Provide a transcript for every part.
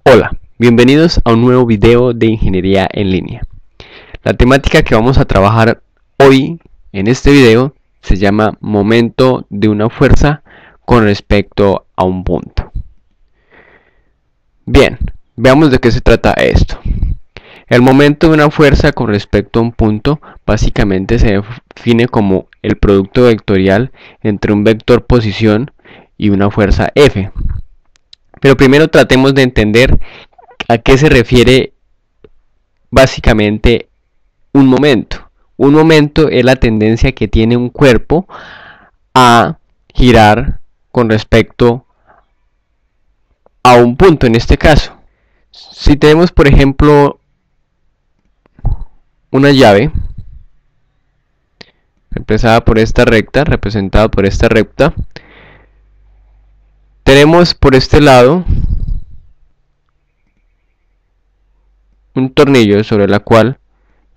Hola, bienvenidos a un nuevo video de ingeniería en línea. La temática que vamos a trabajar hoy en este video se llama momento de una fuerza con respecto a un punto. Bien, veamos de qué se trata esto. El momento de una fuerza con respecto a un punto básicamente se define como el producto vectorial entre un vector posición y una fuerza F. Pero primero tratemos de entender a qué se refiere básicamente un momento. Un momento es la tendencia que tiene un cuerpo a girar con respecto a un punto en este caso. Si tenemos, por ejemplo, una llave representada por esta recta, tenemos por este lado un tornillo sobre el cual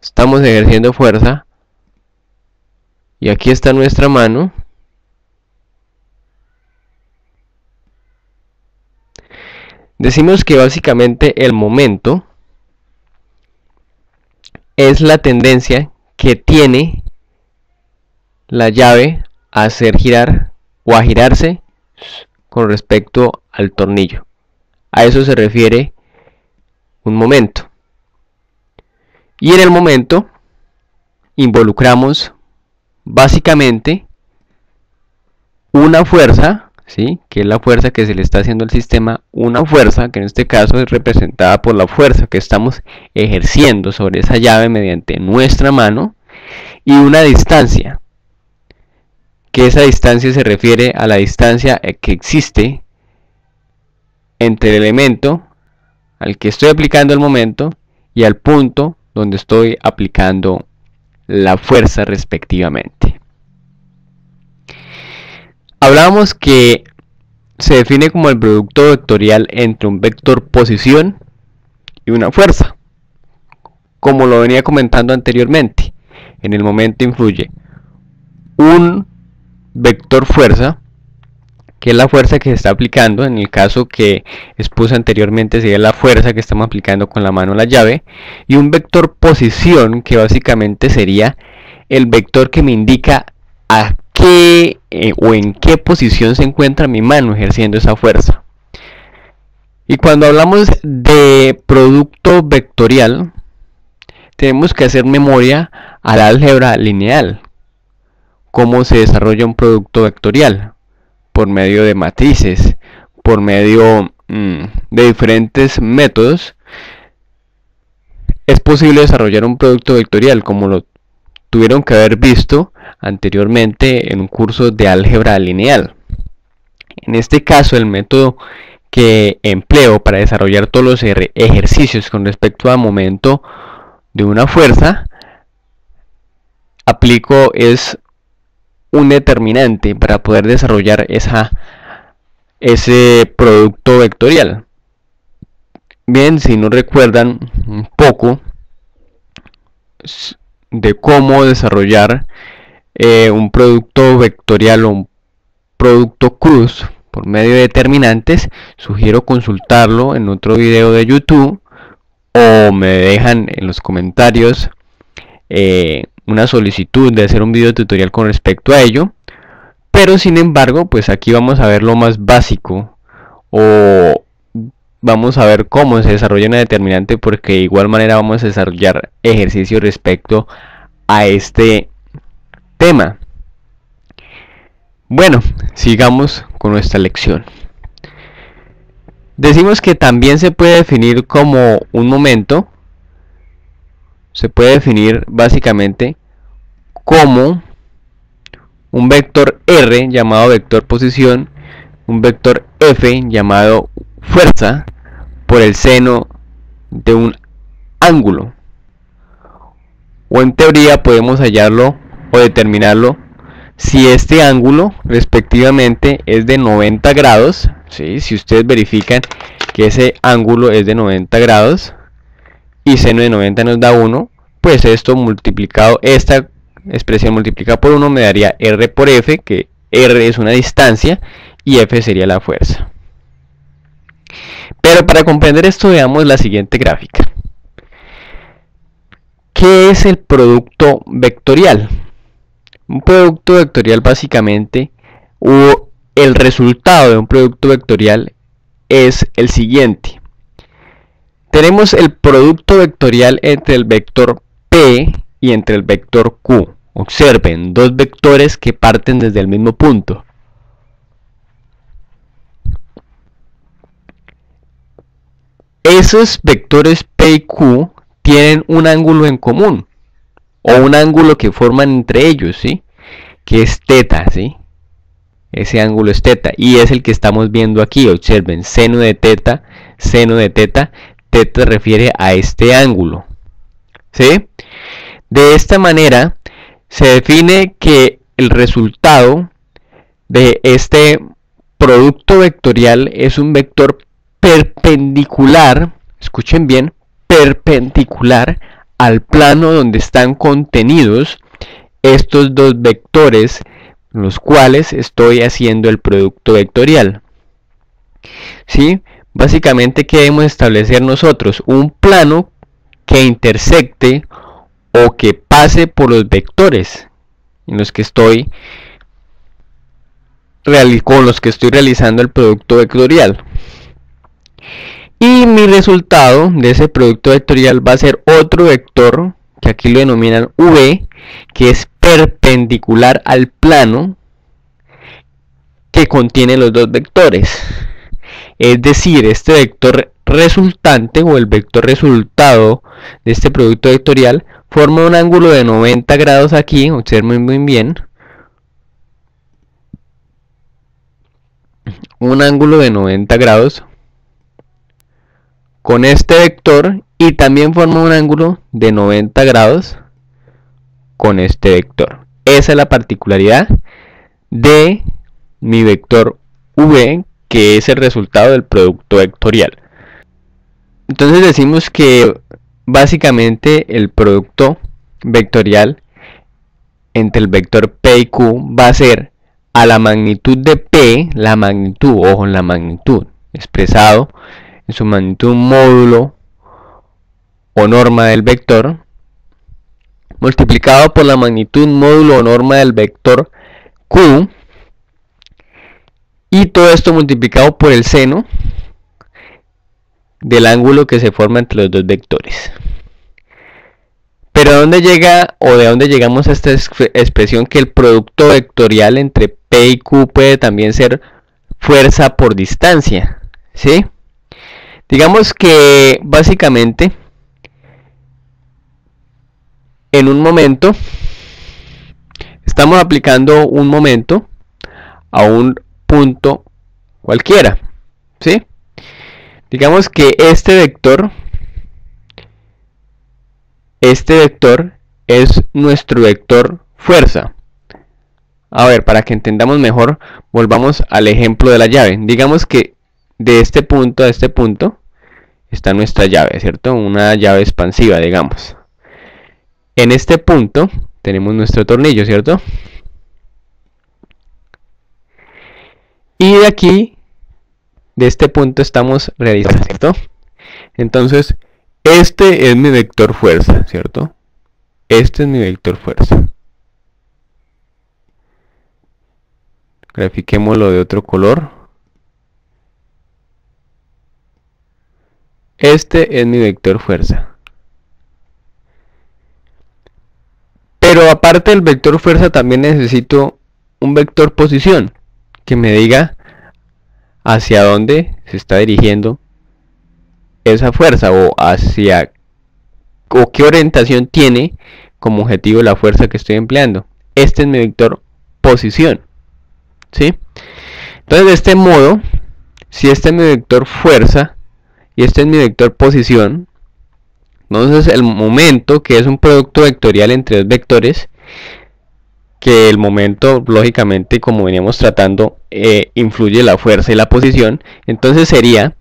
estamos ejerciendo fuerza, y aquí está nuestra mano. Decimos que básicamente el momento es la tendencia que tiene la llave a hacer girar o a girarse con respecto al tornillo. A eso se refiere un momento. Y en el momento involucramos básicamente una fuerza, ¿sí? Que es la fuerza que se le está haciendo al sistema, una fuerza que en este caso es representada por la fuerza que estamos ejerciendo sobre esa llave mediante nuestra mano, y una distancia, que esa distancia se refiere a la distancia que existe entre el elemento al que estoy aplicando el momento y al punto donde estoy aplicando la fuerza respectivamente. Hablábamos que se define como el producto vectorial entre un vector posición y una fuerza. Como lo venía comentando anteriormente, en el momento influye un vector fuerza, que es la fuerza que se está aplicando. En el caso que expuse anteriormente sería la fuerza que estamos aplicando con la mano a la llave, y un vector posición, que básicamente sería el vector que me indica a qué o en qué posición se encuentra mi mano ejerciendo esa fuerza. Y cuando hablamos de producto vectorial, tenemos que hacer memoria al álgebra lineal. Cómo se desarrolla un producto vectorial: por medio de matrices, por medio de diferentes métodos. Es posible desarrollar un producto vectorial, como lo tuvieron que haber visto anteriormente en un curso de álgebra lineal. En este caso, el método que empleo para desarrollar todos los ejercicios con respecto al momento de una fuerza, aplico es un determinante para poder desarrollar ese producto vectorial. Bien, si no recuerdan un poco de cómo desarrollar un producto vectorial o un producto cruz por medio de determinantes, sugiero consultarlo en otro video de YouTube, o me dejan en los comentarios una solicitud de hacer un video tutorial con respecto a ello. Pero sin embargo, pues aquí vamos a ver lo más básico, o vamos a ver cómo se desarrolla una determinante, porque de igual manera vamos a desarrollar ejercicios respecto a este tema. Bueno, sigamos con nuestra lección. Decimos que también se puede definir como un momento. Se puede definir básicamente como un vector R llamado vector posición, un vector F llamado fuerza, por el seno de un ángulo. O en teoría podemos hallarlo o determinarlo si este ángulo respectivamente es de 90 grados. ¿Sí? Si ustedes verifican que ese ángulo es de 90 grados y seno de 90 nos da 1, pues esto multiplicado, esta expresión multiplicada por 1 me daría R por F, que R es una distancia y F sería la fuerza. Pero para comprender esto veamos la siguiente gráfica. ¿Qué es el producto vectorial? Un producto vectorial básicamente, o el resultado de un producto vectorial es el siguiente. Tenemos el producto vectorial entre el vector P y entre el vector Q. Observen, dos vectores que parten desde el mismo punto. Esos vectores P y Q tienen un ángulo en común, o un ángulo que forman entre ellos, ¿sí? Que es teta, ¿sí? Ese ángulo es teta, y es el que estamos viendo aquí. Observen, seno de teta, seno de teta. Teta refiere a este ángulo, ¿sí? De esta manera se define que el resultado de este producto vectorial es un vector perpendicular, escuchen bien, perpendicular al plano donde están contenidos estos dos vectores, los cuales estoy haciendo el producto vectorial. ¿Sí? Básicamente, ¿qué debemos establecer nosotros? Un plano que intersecte o que pase por los vectores en los que estoy realizando el producto vectorial. Y mi resultado de ese producto vectorial va a ser otro vector, que aquí lo denominan V, que es perpendicular al plano que contiene los dos vectores. Es decir, este vector resultante o el vector resultado de este producto vectorial forma un ángulo de 90 grados aquí, observen muy bien. Un ángulo de 90 grados con este vector, y también forma un ángulo de 90 grados con este vector. Esa es la particularidad de mi vector V, que es el resultado del producto vectorial. Entonces decimos que básicamente el producto vectorial entre el vector P y Q va a ser a la magnitud de P, la magnitud, ojo, la magnitud, expresado en su magnitud módulo o norma del vector, multiplicado por la magnitud módulo o norma del vector Q, y todo esto multiplicado por el seno del ángulo que se forma entre los dos vectores. Pero ¿de dónde llega o de dónde llegamos a esta expresión que el producto vectorial entre P y Q puede también ser fuerza por distancia? ¿Sí? Digamos que básicamente en un momento estamos aplicando un momento a un punto cualquiera, ¿sí? Digamos que este vector es nuestro vector fuerza. A ver, para que entendamos mejor, volvamos al ejemplo de la llave. Digamos que de este punto a este punto está nuestra llave, ¿cierto? Una llave expansiva, digamos. En este punto tenemos nuestro tornillo, ¿cierto? Y de aquí, de este punto estamos realizando, ¿cierto? Entonces, este es mi vector fuerza, ¿cierto? Este es mi vector fuerza. Grafiquémoslo de otro color. Este es mi vector fuerza. Pero aparte del vector fuerza también necesito un vector posición que me diga hacia dónde se está dirigiendo esa fuerza, o qué orientación tiene como objetivo la fuerza que estoy empleando. Este es mi vector posición, ¿sí? Entonces, de este modo, si este es mi vector fuerza y este es mi vector posición, entonces el momento, que es un producto vectorial entre dos vectores, que el momento, lógicamente, como veníamos tratando, influye la fuerza y la posición, entonces sería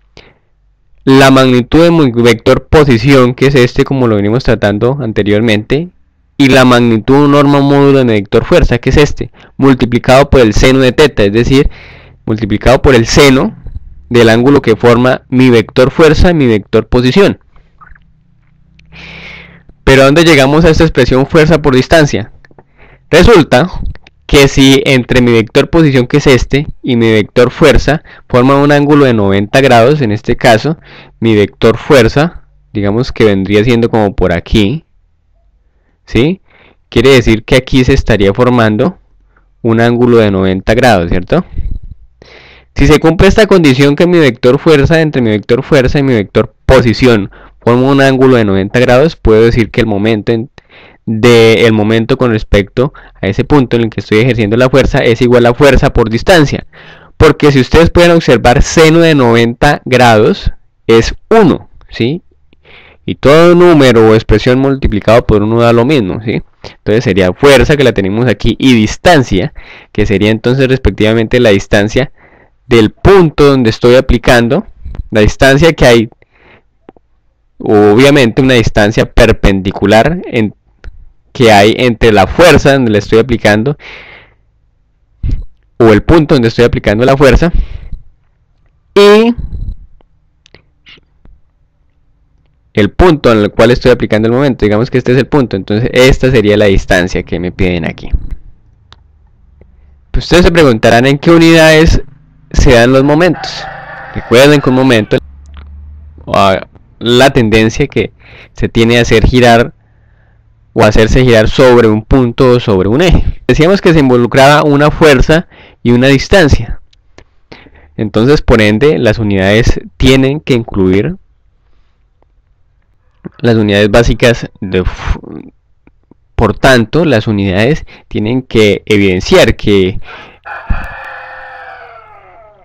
la magnitud de mi vector posición, que es este, como lo venimos tratando anteriormente, y la magnitud norma módulo de mi vector fuerza, que es este, multiplicado por el seno de teta, es decir, multiplicado por el seno del ángulo que forma mi vector fuerza y mi vector posición. Pero ¿a dónde llegamos a esta expresión fuerza por distancia? Resulta que si entre mi vector posición, que es este, y mi vector fuerza forman un ángulo de 90 grados, en este caso, mi vector fuerza, digamos que vendría siendo como por aquí, ¿sí? Quiere decir que aquí se estaría formando un ángulo de 90 grados, ¿cierto? Si se cumple esta condición, que mi vector fuerza entre mi vector fuerza y mi vector posición forma un ángulo de 90 grados, puedo decir que el momento con respecto a ese punto en el que estoy ejerciendo la fuerza es igual a fuerza por distancia. Porque si ustedes pueden observar, seno de 90 grados es 1, ¿sí? Y todo número o expresión multiplicado por 1 da lo mismo, ¿sí? Entonces sería fuerza, que la tenemos aquí, y distancia, que sería entonces respectivamente la distancia del punto donde estoy aplicando, la distancia que hay, obviamente una distancia perpendicular que hay entre la fuerza donde la estoy aplicando, o el punto donde estoy aplicando la fuerza, y el punto en el cual estoy aplicando el momento. Digamos que este es el punto, entonces esta sería la distancia que me piden aquí. Pues ustedes se preguntarán en qué unidades se dan los momentos. Recuerden que un momento, la tendencia que se tiene a hacer girar o hacerse girar sobre un punto o sobre un eje. Decíamos que se involucraba una fuerza y una distancia. Entonces, por ende, las unidades tienen que incluir las unidades básicas por tanto, las unidades tienen que evidenciar que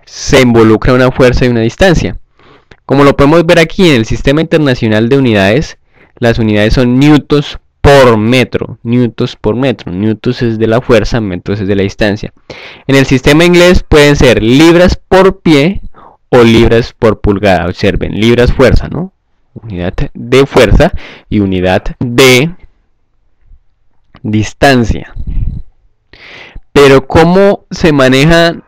se involucra una fuerza y una distancia. Como lo podemos ver aquí en el Sistema Internacional de Unidades, las unidades son newtons por metro. Newtons por metro. Newtons es de la fuerza, metros es de la distancia. En el sistema inglés pueden ser libras por pie o libras por pulgada. Observen, libras fuerza, ¿no? Unidad de fuerza y unidad de distancia. Pero ¿cómo se manejan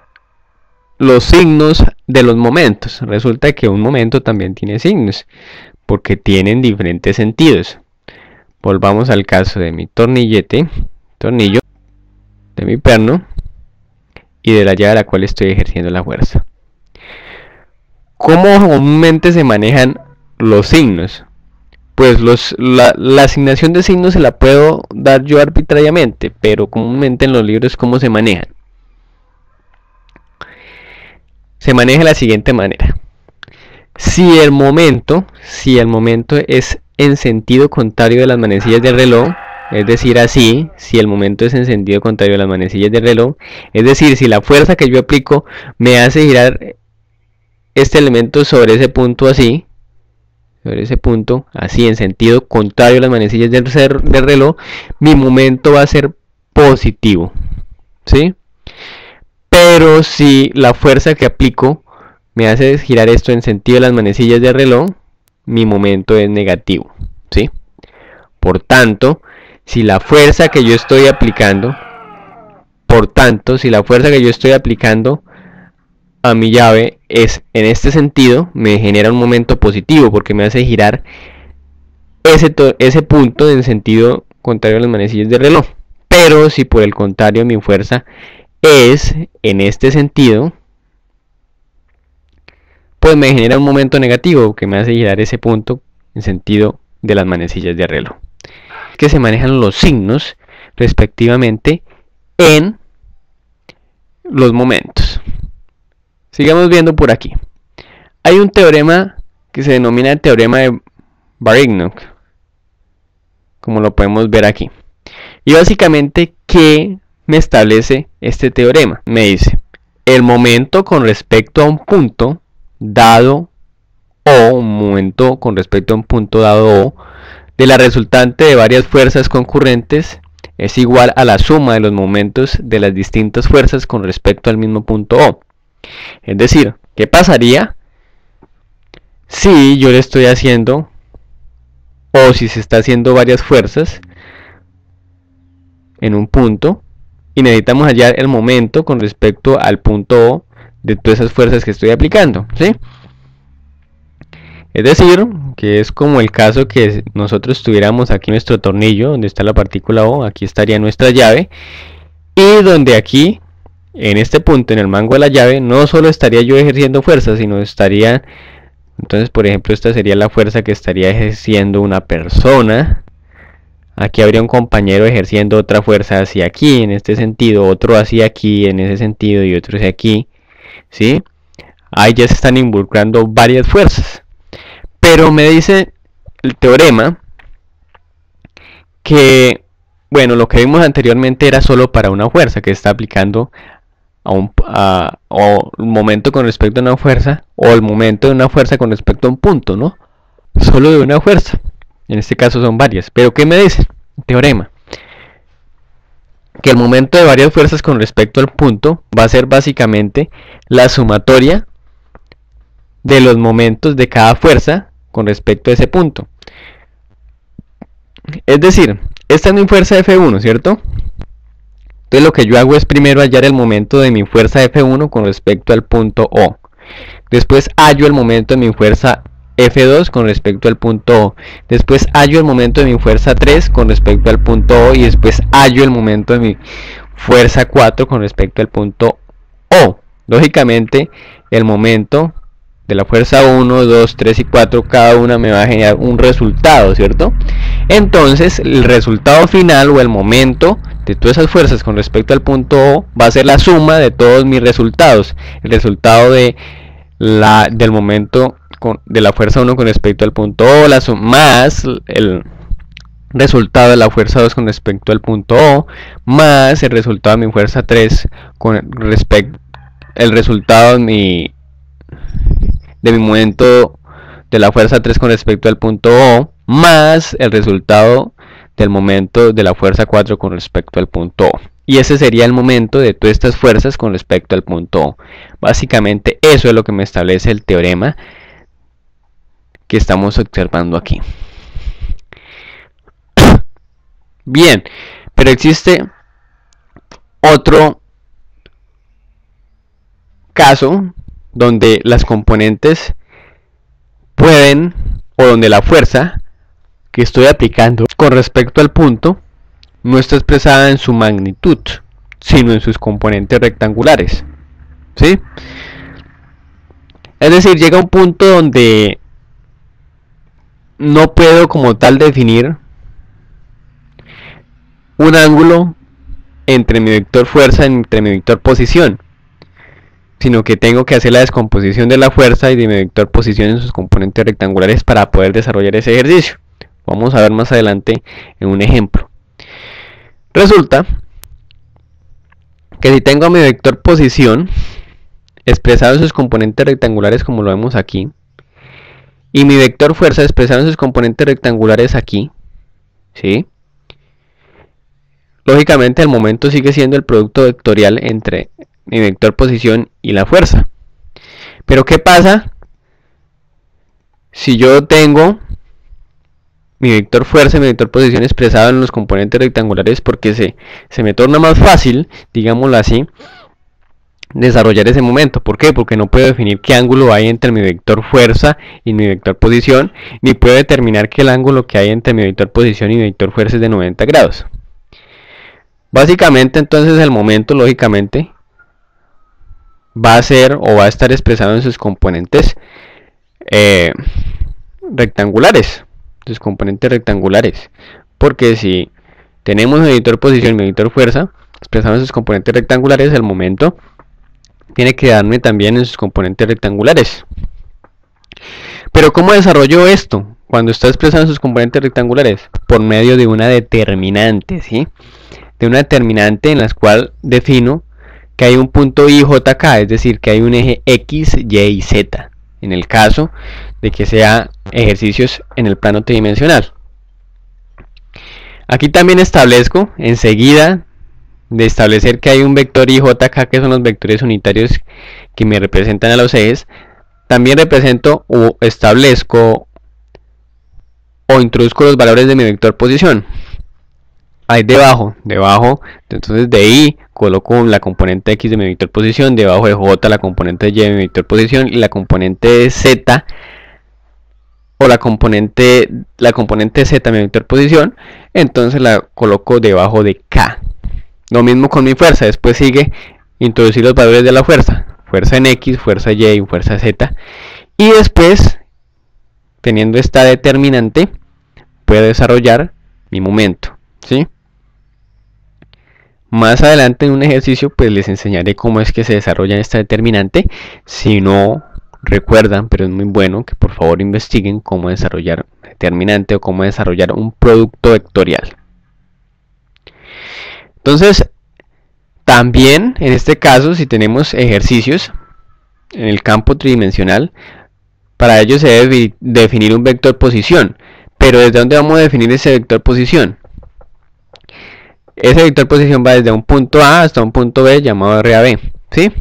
los signos de los momentos? Resulta que un momento también tiene signos, porque tienen diferentes sentidos. Volvamos al caso de mi tornillo, de mi perno y de la llave a la cual estoy ejerciendo la fuerza. ¿Cómo comúnmente se manejan los signos? Pues la asignación de signos se la puedo dar yo arbitrariamente, pero comúnmente en los libros, ¿cómo se manejan? Se maneja de la siguiente manera. Si el momento es en sentido contrario de las manecillas del reloj, es decir, así, si el momento es en sentido contrario de las manecillas del reloj, es decir, si la fuerza que yo aplico me hace girar este elemento sobre ese punto así, en sentido contrario a las manecillas del reloj, mi momento va a ser positivo, ¿sí? Pero si la fuerza que aplico me hace girar esto en sentido de las manecillas del reloj, mi momento es negativo, ¿sí? Por tanto, si la fuerza que yo estoy aplicando, a mi llave es en este sentido, me genera un momento positivo porque me hace girar ese punto en sentido contrario a las manecillas del reloj. Pero si por el contrario mi fuerza es en este sentido, pues me genera un momento negativo que me hace girar ese punto en sentido de las manecillas de reloj. Que se manejan los signos respectivamente en los momentos. Sigamos viendo por aquí. Hay un teorema que se denomina el teorema de Varignoc, como lo podemos ver aquí. Y básicamente, ¿qué me establece este teorema? Me dice, el momento con respecto a un punto dado O, de la resultante de varias fuerzas concurrentes es igual a la suma de los momentos de las distintas fuerzas con respecto al mismo punto O. Es decir, ¿qué pasaría si yo le estoy haciendo, o si se está haciendo varias fuerzas en un punto y necesitamos hallar el momento con respecto al punto O de todas esas fuerzas que estoy aplicando, ¿sí? Es decir, que es como el caso que nosotros tuviéramos aquí nuestro tornillo, donde está la partícula O, aquí estaría nuestra llave, y donde aquí, en este punto, en el mango de la llave, no solo estaría yo ejerciendo fuerza, sino estaría, entonces por ejemplo, esta sería la fuerza que estaría ejerciendo una persona. Aquí habría un compañero ejerciendo otra fuerza hacia aquí, en este sentido, otro hacia aquí, en ese sentido, y otro hacia aquí, ¿sí? Ahí ya se están involucrando varias fuerzas. Pero me dice el teorema que, bueno, lo que vimos anteriormente era solo para una fuerza que está aplicando o un momento con respecto a una fuerza, o el momento de una fuerza con respecto a un punto, ¿no? Solo de una fuerza. En este caso son varias. Pero ¿qué me dice el teorema? Que el momento de varias fuerzas con respecto al punto va a ser básicamente la sumatoria de los momentos de cada fuerza con respecto a ese punto. Es decir, esta es mi fuerza F1, ¿cierto? Entonces lo que yo hago es primero hallar el momento de mi fuerza F1 con respecto al punto O. Después hallo el momento de mi fuerza F2 con respecto al punto O. Después hallo el momento de mi fuerza 3 con respecto al punto O. Y después hallo el momento de mi fuerza 4 con respecto al punto O. Lógicamente, el momento de la fuerza 1, 2, 3 y 4, cada una me va a generar un resultado, ¿cierto? Entonces, el resultado final o el momento de todas esas fuerzas con respecto al punto O va a ser la suma de todos mis resultados. El resultado del momento de la fuerza 1 con respecto al punto O, más el resultado de la fuerza 2 con respecto al punto O, más el resultado de mi fuerza 3 con respecto el resultado de mi momento de la fuerza 3 con respecto al punto O, más el resultado del momento de la fuerza 4 con respecto al punto O. Y ese sería el momento de todas estas fuerzas con respecto al punto O. Básicamente eso es lo que me establece el teorema que estamos observando aquí. Bien, pero existe otro caso donde las componentes pueden, o donde la fuerza que estoy aplicando con respecto al punto no está expresada en su magnitud, sino en sus componentes rectangulares, ¿sí? Es decir, llega un punto donde no puedo como tal definir un ángulo entre mi vector fuerza y entre mi vector posición, sino que tengo que hacer la descomposición de la fuerza y de mi vector posición en sus componentes rectangulares para poder desarrollar ese ejercicio. Vamos a ver más adelante en un ejemplo. Resulta que si tengo mi vector posición expresado en sus componentes rectangulares como lo vemos aquí, y mi vector fuerza expresado en sus componentes rectangulares aquí, ¿sí? Lógicamente el momento sigue siendo el producto vectorial entre mi vector posición y la fuerza. Pero ¿qué pasa si yo tengo mi vector fuerza y mi vector posición expresado en los componentes rectangulares? Porque se me torna más fácil, digámoslo así, desarrollar ese momento. ¿Por qué? Porque no puedo definir qué ángulo hay entre mi vector fuerza y mi vector posición, ni puedo determinar que el ángulo que hay entre mi vector posición y mi vector fuerza es de 90 grados. Básicamente entonces el momento lógicamente va a ser o va a estar expresado en sus componentes rectangulares, porque si tenemos mi vector posición y mi vector fuerza expresado en sus componentes rectangulares, el momento tiene que darme también en sus componentes rectangulares. Pero ¿cómo desarrollo esto cuando está expresado en sus componentes rectangulares? Por medio de una determinante, ¿sí? De una determinante en la cual defino que hay un punto I, J, K, es decir, que hay un eje X, Y y Z, en el caso de que sea ejercicios en el plano tridimensional. Aquí también establezco, enseguida de establecer que hay un vector I, J, K, que son los vectores unitarios que me representan a los ejes, también represento o establezco o introduzco los valores de mi vector posición. Ahí debajo, entonces de I coloco la componente X de mi vector posición, debajo de J la componente Y de mi vector posición, y la componente Z o la componente Z de mi vector posición, entonces la coloco debajo de K. Lo mismo con mi fuerza, después sigue introducir los valores de la fuerza en X, fuerza Y y fuerza Z, y después, teniendo esta determinante, puedo desarrollar mi momento, ¿sí? Más adelante en un ejercicio pues les enseñaré cómo es que se desarrolla esta determinante. Si no recuerdan, pero es muy bueno que por favor investiguen cómo desarrollar determinante o cómo desarrollar un producto vectorial. Entonces, también en este caso, si tenemos ejercicios en el campo tridimensional, para ello se debe definir un vector posición. Pero ¿desde dónde vamos a definir ese vector posición? Ese vector posición va desde un punto A hasta un punto B llamado RAB, ¿sí?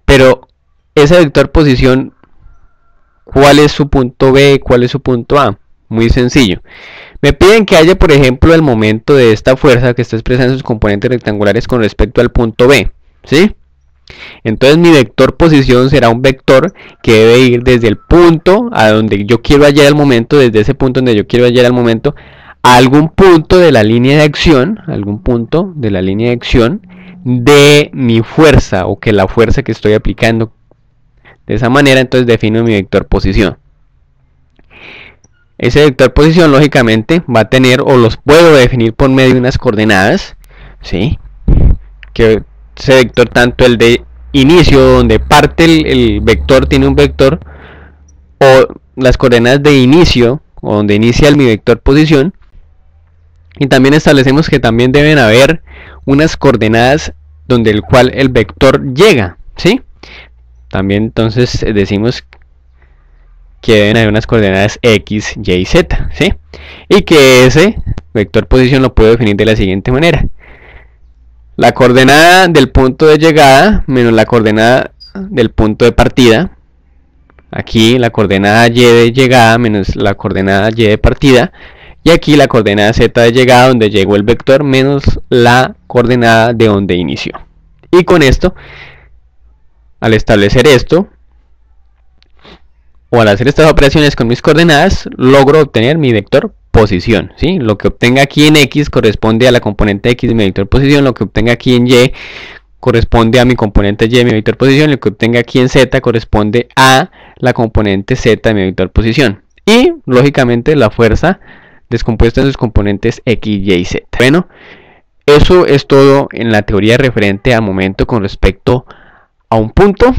Pero ese vector posición, ¿cuál es su punto B? ¿Cuál es su punto A? Muy sencillo. Me piden que haya, por ejemplo, el momento de esta fuerza que está expresada en sus componentes rectangulares con respecto al punto B, ¿sí? Entonces mi vector posición será un vector que debe ir desde el punto a donde yo quiero hallar el momento, desde ese punto donde yo quiero hallar el momento, a algún punto de la línea de acción, de mi fuerza, o que la fuerza que estoy aplicando. De esa manera entonces defino mi vector posición. Ese vector posición lógicamente va a tener, o los puedo definir por medio de unas coordenadas, ¿sí? Que ese vector, tanto el de inicio, donde parte el vector, tiene un vector, o las coordenadas de inicio, o donde inicia mi vector posición. Y también establecemos que también deben haber unas coordenadas donde el cual el vector llega, ¿sí? También entonces decimos que deben haber unas coordenadas X, Y y Z, ¿sí? Y que ese vector posición lo puedo definir de la siguiente manera: la coordenada del punto de llegada menos la coordenada del punto de partida. Aquí la coordenada Y de llegada menos la coordenada Y de partida. Y aquí la coordenada Z de llegada, donde llegó el vector, menos la coordenada de donde inició. Y con esto, al establecer esto, o al hacer estas operaciones con mis coordenadas, logro obtener mi vector posición, ¿sí? Lo que obtenga aquí en X corresponde a la componente X de mi vector posición, lo que obtenga aquí en Y corresponde a mi componente Y de mi vector posición, lo que obtenga aquí en Z corresponde a la componente Z de mi vector posición. Y, lógicamente, la fuerza descompuesta en sus componentes X, Y y Z. Bueno, eso es todo en la teoría referente al momento con respecto a un punto,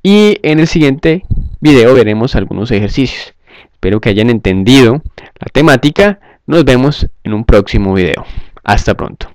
y en el siguiente video veremos algunos ejercicios. Espero que hayan entendido la temática. Nos vemos en un próximo video. Hasta pronto.